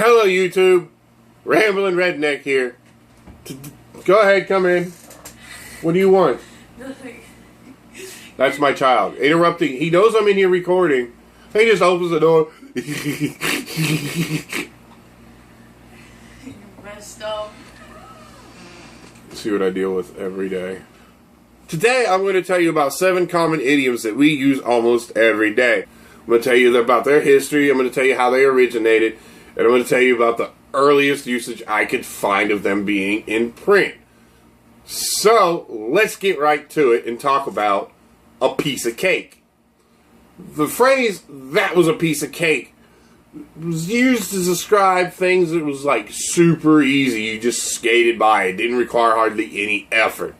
Hello YouTube, Rambling Redneck here. Go ahead, come in. What do you want? Nothing. That's my child. Interrupting. He knows I'm in here recording. He just opens the door. You messed up. See what I deal with every day. Today I'm going to tell you about 7 common idioms that we use almost every day. I'm going to tell you about their history. I'm going to tell you how they originated. And I'm going to tell you about the earliest usage I could find of them being in print. So, let's get right to it and talk about a piece of cake. The phrase, "that was a piece of cake," was used to describe things that was like super easy. You just skated by. It didn't require hardly any effort.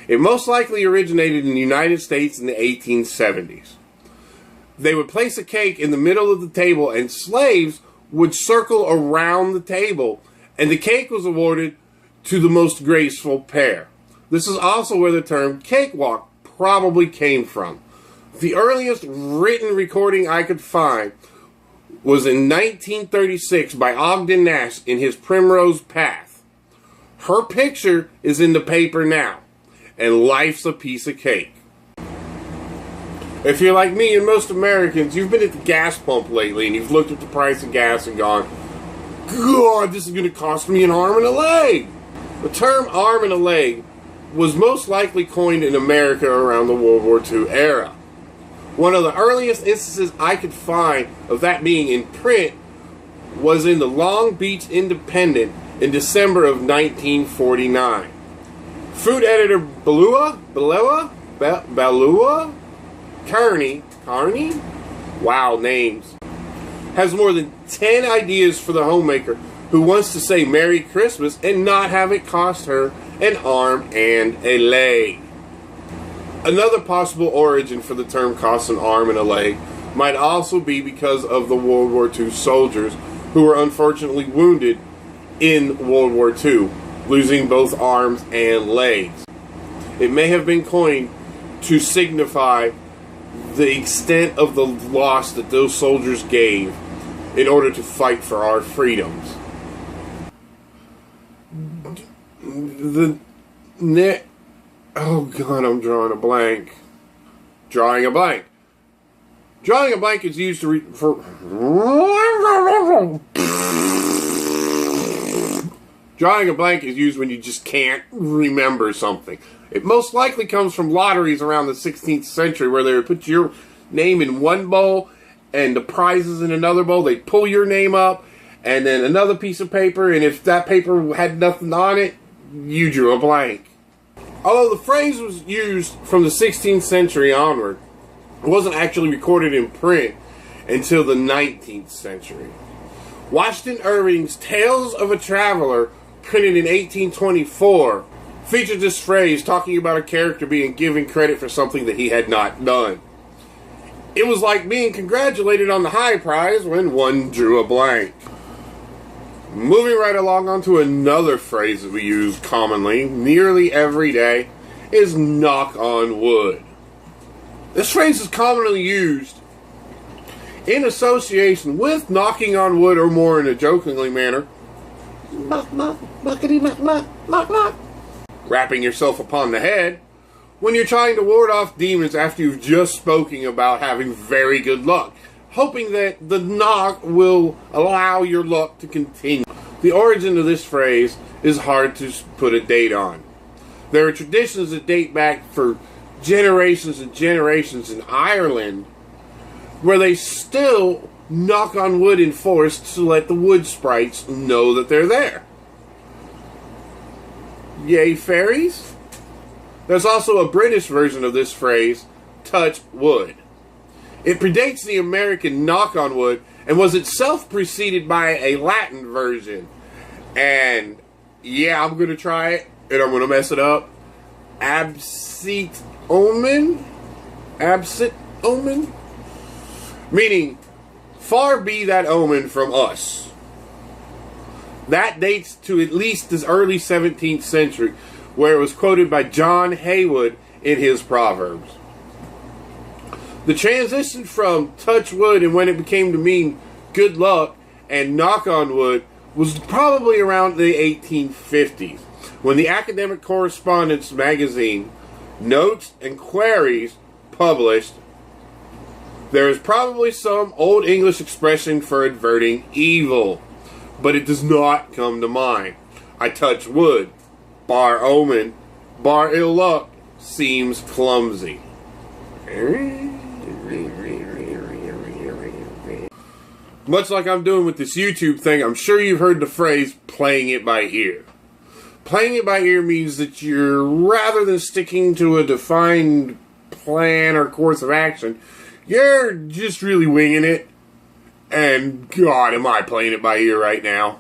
It most likely originated in the United States in the 1870s. They would place a cake in the middle of the table and slaves would circle around the table, and the cake was awarded to the most graceful pair. This is also where the term cakewalk probably came from. The earliest written recording I could find was in 1936 by Ogden Nash in his Primrose Path. Her picture is in the paper now, and life's a piece of cake. If you're like me and most Americans, you've been at the gas pump lately and you've looked at the price of gas and gone, "God, this is going to cost me an arm and a leg." The term arm and a leg was most likely coined in America around the World War II era. One of the earliest instances I could find of that being in print was in the Long Beach Independent in December of 1949. Food editor Balua Kearney, wow, names, has more than 10 ideas for the homemaker who wants to say Merry Christmas and not have it cost her an arm and a leg. Another possible origin for the term cost an arm and a leg might also be because of the World War II soldiers who were unfortunately wounded in World War II, losing both arms and legs. It may have been coined to signify the extent of the loss that those soldiers gave in order to fight for our freedoms. Oh God, I'm drawing a blank. Drawing a blank. Drawing a blank is used to Drawing a blank is used when you just can't remember something. It most likely comes from lotteries around the 16th century where they would put your name in one bowl and the prizes in another bowl. They'd pull your name up and then another piece of paper, and if that paper had nothing on it, you drew a blank. Although the phrase was used from the 16th century onward, it wasn't actually recorded in print until the 19th century. Washington Irving's Tales of a Traveler, printed in 1824, featured this phrase talking about a character being given credit for something that he had not done. It was like being congratulated on the high prize when one drew a blank. Moving right along onto another phrase that we use commonly, nearly every day, is knock on wood. This phrase is commonly used in association with knocking on wood, or more in a jokingly manner, knock knock, knockity knock knock, knock knock, rapping yourself upon the head when you're trying to ward off demons after you've just spoken about having very good luck, hoping that the knock will allow your luck to continue. The origin of this phrase is hard to put a date on. There are traditions that date back for generations and generations in Ireland where they still knock on wood in forests to let the wood sprites know that they're there. Yay, fairies? There's also a British version of this phrase, touch wood. It predates the American knock on wood and was itself preceded by a Latin version. And yeah, I'm going to try it and I'm going to mess it up. Absit omen? Meaning, far be that omen from us. That dates to at least the early 17th century, where it was quoted by John Haywood in his Proverbs. The transition from touch wood and when it became to mean good luck and knock on wood, was probably around the 1850s, when the Academic Correspondence magazine, Notes and Queries, published, there is probably some Old English expression for averting evil, but it does not come to mind. I touch wood, bar omen, bar ill luck, seems clumsy. Much like I'm doing with this YouTube thing, I'm sure you've heard the phrase, playing it by ear. Playing it by ear means that you're, rather than sticking to a defined plan or course of action, you're just really winging it. And God, am I playing it by ear right now.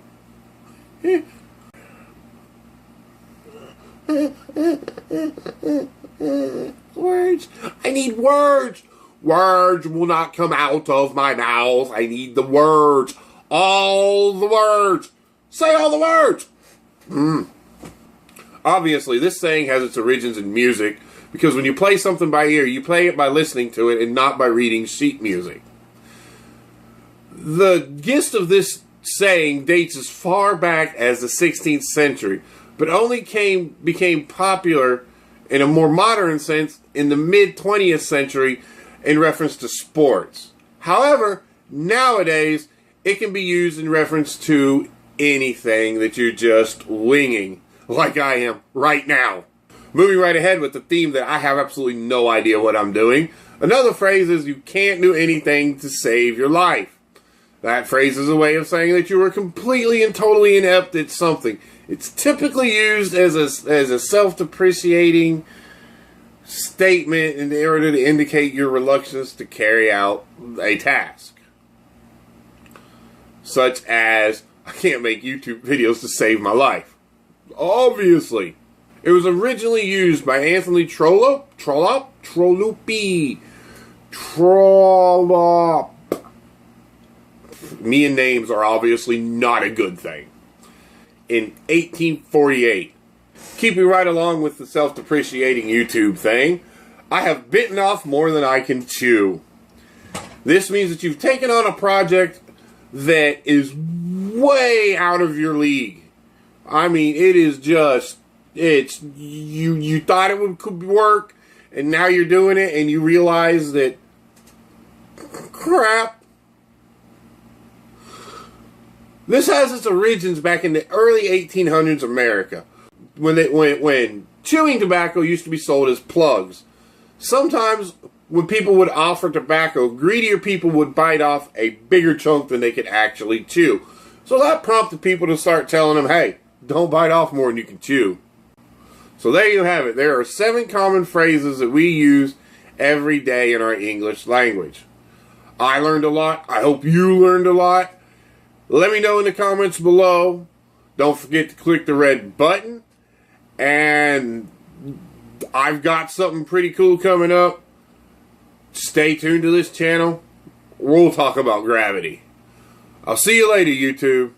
Words. I need words. Words will not come out of my mouth. I need the words. All the words. Say all the words. Obviously, this saying has its origins in music, because when you play something by ear, you play it by listening to it and not by reading sheet music. The gist of this saying dates as far back as the 16th century, but only became popular in a more modern sense in the mid-20th century in reference to sports. However, nowadays, it can be used in reference to anything that you're just winging, like I am right now. Moving right ahead with the theme that I have absolutely no idea what I'm doing. Another phrase is, you can't do anything to save your life. That phrase is a way of saying that you are completely and totally inept at something. It's typically used as a self-depreciating statement in order to indicate your reluctance to carry out a task. Such as, I can't make YouTube videos to save my life. Obviously. It was originally used by Anthony Trollope. Me and names are obviously not a good thing. In 1848. Keeping right along with the self-depreciating YouTube thing, I have bitten off more than I can chew. This means that you've taken on a project that is way out of your league. I mean, it is just, you thought it could work, and now you're doing it, and you realize that, crap. This has its origins back in the early 1800s America, when chewing tobacco used to be sold as plugs. Sometimes when people would offer tobacco, greedier people would bite off a bigger chunk than they could actually chew. So that prompted people to start telling them, hey, don't bite off more than you can chew. So there you have it. There are 7 common phrases that we use every day in our English language. I learned a lot. I hope you learned a lot. Let me know in the comments below. Don't forget to click the red button. And I've got something pretty cool coming up. Stay tuned to this channel. We'll talk about gravity. I'll see you later, YouTube.